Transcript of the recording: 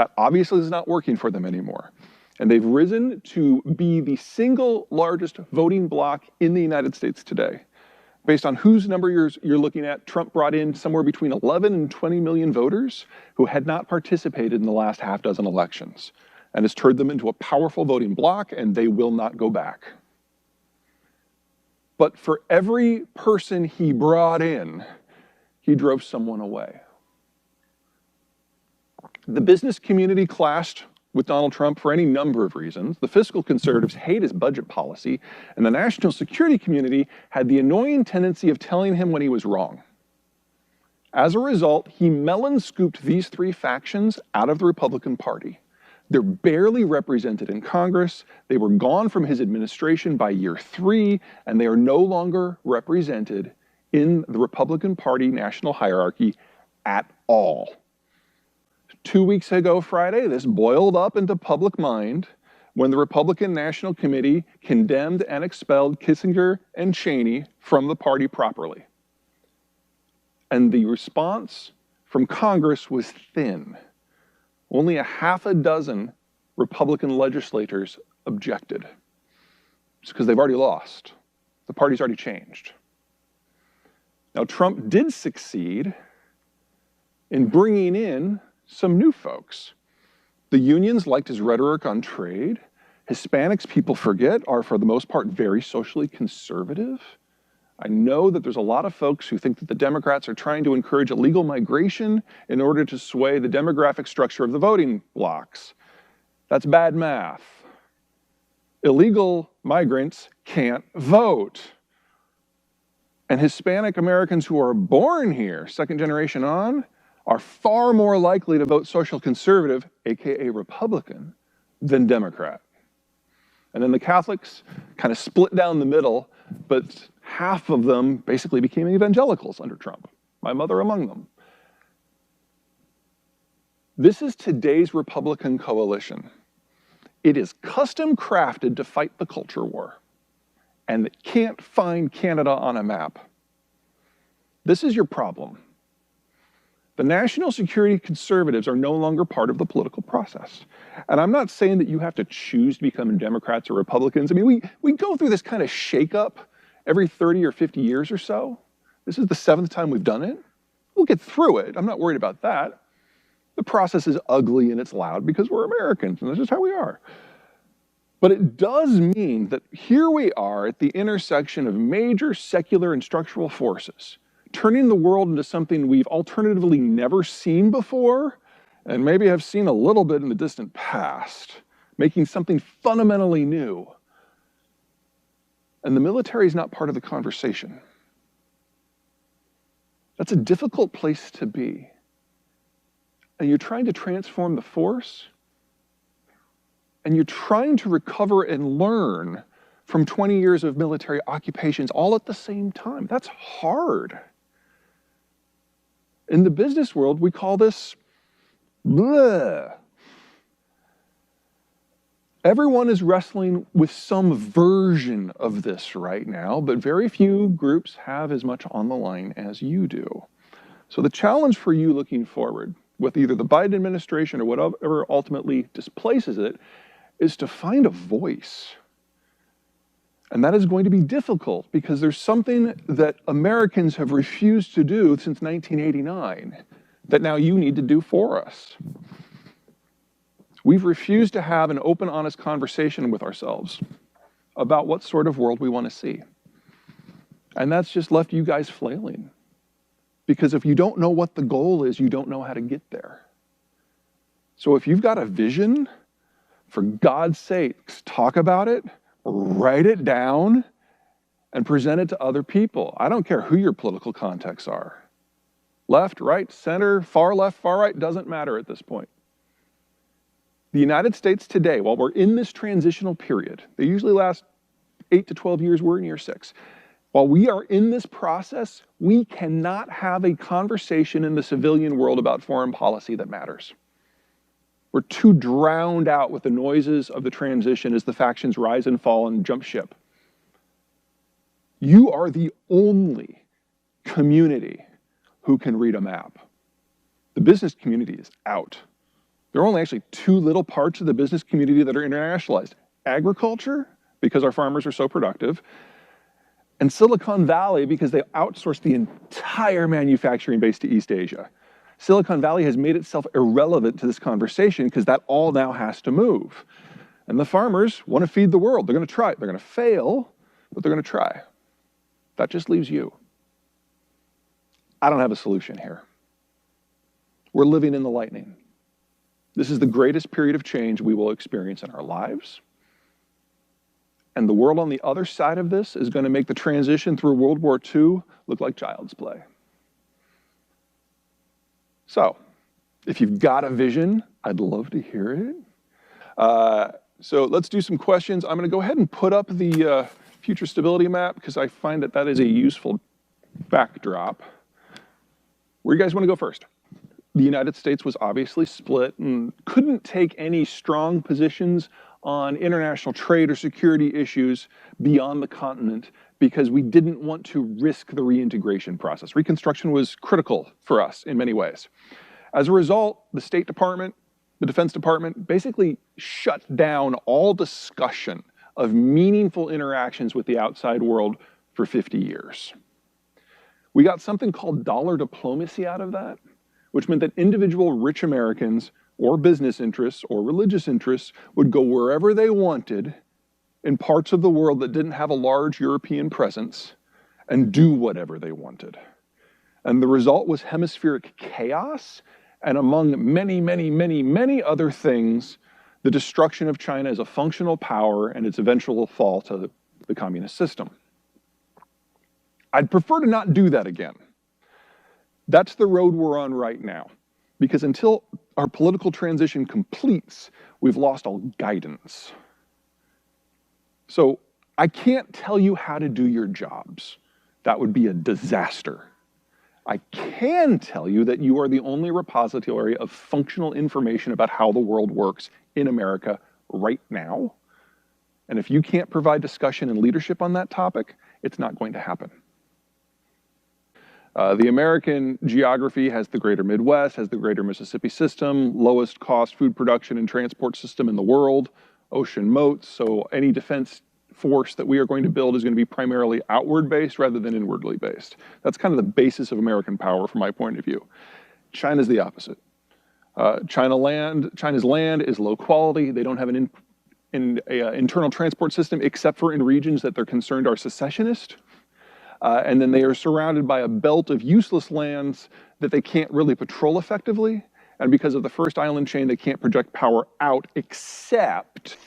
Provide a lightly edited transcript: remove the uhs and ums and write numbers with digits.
That obviously is not working for them anymore. And they've risen to be the single largest voting bloc in the United States today. Based on whose number you're looking at, Trump brought in somewhere between 11 and 20 million voters who had not participated in the last half dozen elections, and has turned them into a powerful voting bloc, and they will not go back. But for every person he brought in, he drove someone away. The business community clashed with Donald Trump for any number of reasons. The fiscal conservatives hate his budget policy, and the national security community had the annoying tendency of telling him when he was wrong. As a result, he melon-scooped these three factions out of the Republican Party. They're barely represented in Congress. They were gone from his administration by year 3, and they are no longer represented in the Republican Party national hierarchy at all. 2 weeks ago Friday, this boiled up into public mind when the Republican National Committee condemned and expelled Kissinger and Cheney from the party properly. And the response from Congress was thin. Only a half a dozen Republican legislators objected. It's because they've already lost. The party's already changed. Now, Trump did succeed in bringing in some new folks. The unions liked his rhetoric on trade. Hispanics, people forget, are for the most part very socially conservative. I know that there's a lot of folks who think that the Democrats are trying to encourage illegal migration in order to sway the demographic structure of the voting blocs. That's bad math. Illegal migrants can't vote. And Hispanic Americans who are born here, second generation on, are far more likely to vote social conservative, AKA Republican, than Democrat. And then the Catholics kind of split down the middle, but half of them basically became evangelicals under Trump, my mother among them. This is today's Republican coalition. It is custom crafted to fight the culture war, and it can't find Canada on a map. This is your problem. The national security conservatives are no longer part of the political process. And I'm not saying that you have to choose to become Democrats or Republicans. I mean, we go through this kind of shakeup every 30 or 50 years or so. This is the 7th time we've done it. We'll get through it. I'm not worried about that. The process is ugly and it's loud because we're Americans, and that's just how we are. But it does mean that here we are at the intersection of major secular and structural forces, turning the world into something we've alternatively never seen before, and maybe have seen a little bit in the distant past, making something fundamentally new. And the military is not part of the conversation. That's a difficult place to be. And you're trying to transform the force, and you're trying to recover and learn from 20 years of military occupations all at the same time. That's hard. In the business world, we call this bleh. Everyone is wrestling with some version of this right now, but very few groups have as much on the line as you do. So the challenge for you looking forward, with either the Biden administration or whatever ultimately displaces it, is to find a voice. And that is going to be difficult because there's something that Americans have refused to do since 1989 that now you need to do for us. We've refused to have an open, honest conversation with ourselves about what sort of world we want to see. And that's just left you guys flailing. Because if you don't know what the goal is, you don't know how to get there. So if you've got a vision, for God's sakes, talk about it, write it down, and present it to other people. I don't care who your political contexts are. Left, right, center, far left, far right, doesn't matter at this point. The United States today, while we're in this transitional period, they usually last 8 to 12 years, we're in year 6. While we are in this process, we cannot have a conversation in the civilian world about foreign policy that matters. We're too drowned out with the noises of the transition as the factions rise and fall and jump ship. You are the only community who can read a map. The business community is out. There are only actually two little parts of the business community that are internationalized. Agriculture, because our farmers are so productive, and Silicon Valley, because they outsourced the entire manufacturing base to East Asia. Silicon Valley has made itself irrelevant to this conversation because that all now has to move. And the farmers want to feed the world. They're going to try. They're going to fail, but they're going to try. That just leaves you. I don't have a solution here. We're living in the lightning. This is the greatest period of change we will experience in our lives. And the world on the other side of this is going to make the transition through World War II look like child's play. So, if you've got a vision, I'd love to hear it. So let's do some questions. I'm going to go ahead and put up the future stability map because I find that that is a useful backdrop. Where do you guys want to go first? The United States was obviously split and couldn't take any strong positions on international trade or security issues beyond the continent because we didn't want to risk the reintegration process. Reconstruction was critical for us in many ways. As a result, the State Department, the Defense Department basically shut down all discussion of meaningful interactions with the outside world for 50 years. We got something called dollar diplomacy out of that, which meant that individual rich Americans or business interests or religious interests would go wherever they wanted in parts of the world that didn't have a large European presence and do whatever they wanted. And the result was hemispheric chaos, and among many, many, many, many other things, the destruction of China as a functional power and its eventual fall to the communist system. I'd prefer to not do that again. That's the road we're on right now, because until our political transition completes, we've lost all guidance. So I can't tell you how to do your jobs. That would be a disaster. I can tell you that you are the only repository of functional information about how the world works in America right now. And if you can't provide discussion and leadership on that topic, it's not going to happen. The American geography has the greater Midwest, has the greater Mississippi system, lowest cost food production and transport system in the world, ocean moats, so any defense force that we are going to build is going to be primarily outward based rather than inwardly based. That's kind of the basis of American power from my point of view. China's the opposite. China's land is low quality. They don't have an internal transport system except for in regions that they're concerned are secessionist. And then they are surrounded by a belt of useless lands that they can't really patrol effectively. And because of the first island chain, they can't project power out except